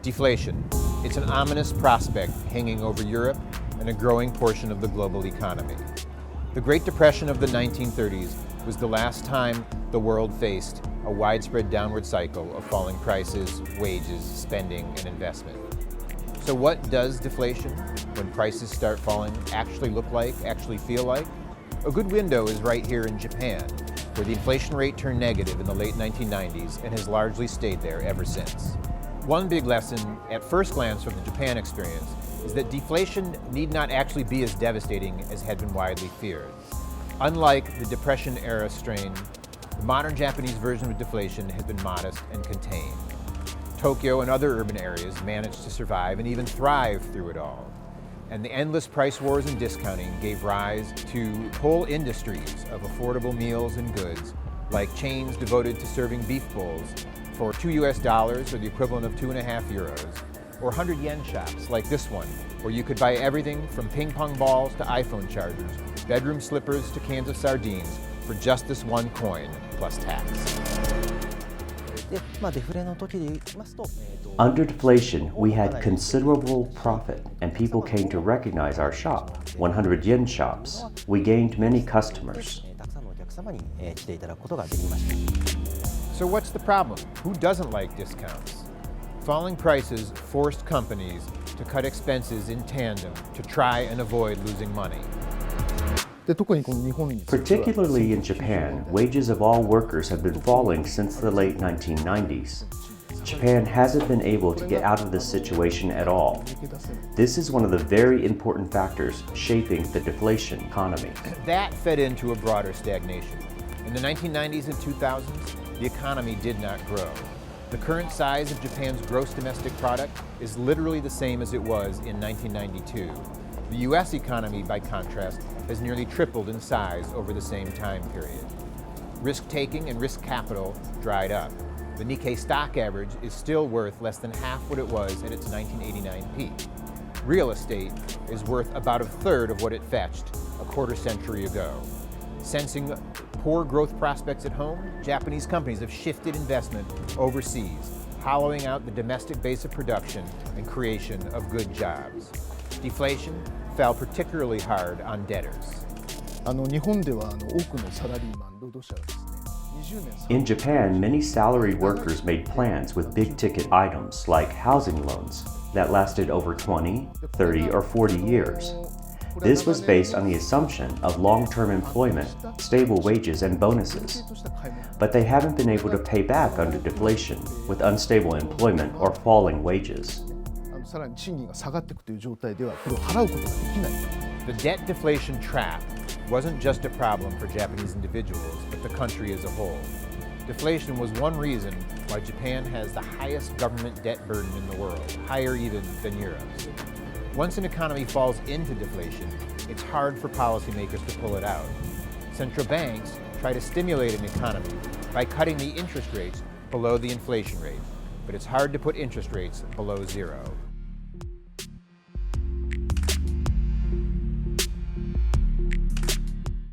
Deflation. It's an ominous prospect hanging over Europe and a growing portion of the global economy. The Great Depression of the 1930s was the last time the world faced a widespread downward cycle of falling prices, wages, spending, and investment. So what does deflation, when prices start falling, actually look like, actually feel like? A good window is right here in Japan, where the inflation rate turned negative in the late 1990s and has largely stayed there ever since. One big lesson at first glance from the Japan experience is that deflation need not actually be as devastating as had been widely feared. Unlike the Depression-era strain, the modern Japanese version of deflation has been modest and contained. Tokyo and other urban areas managed to survive and even thrive through it all. And the endless price wars and discounting gave rise to whole industries of affordable meals and goods, like chains devoted to serving beef bowls for $2 or the equivalent of 2.5 euros, or 100 yen shops like this one, where you could buy everything from ping pong balls to iPhone chargers, bedroom slippers to cans of sardines for just this one coin plus tax. Under deflation, we had considerable profit and people came to recognize our shop, 100 yen shops. We gained many customers. So what's the problem? Who doesn't like discounts? Falling prices forced companies to cut expenses in tandem to try and avoid losing money. Particularly in Japan, wages of all workers have been falling since the late 1990s. Japan hasn't been able to get out of this situation at all. This is one of the very important factors shaping the deflation economy. That fed into a broader stagnation. In the 1990s and 2000s, the economy did not grow. The current size of Japan's gross domestic product is literally the same as it was in 1992. The US economy, by contrast, has nearly tripled in size over the same time period. Risk-taking and risk capital dried up. The Nikkei stock average is still worth less than half what it was at its 1989 peak. Real estate is worth about a third of what it fetched a quarter century ago. Sensing poor growth prospects at home, Japanese companies have shifted investment overseas, hollowing out the domestic base of production and creation of good jobs. Deflation fell particularly hard on debtors. In Japan, many salaried workers made plans with big-ticket items like housing loans that lasted over 20, 30, or 40 years. This was based on the assumption of long-term employment, stable wages, and bonuses. But they haven't been able to pay back under deflation with unstable employment or falling wages. The debt deflation trap wasn't just a problem for Japanese individuals, but the country as a whole. Deflation was one reason why Japan has the highest government debt burden in the world, higher even than Europe's. Once an economy falls into deflation, it's hard for policymakers to pull it out. Central banks try to stimulate an economy by cutting the interest rates below the inflation rate, but it's hard to put interest rates below zero.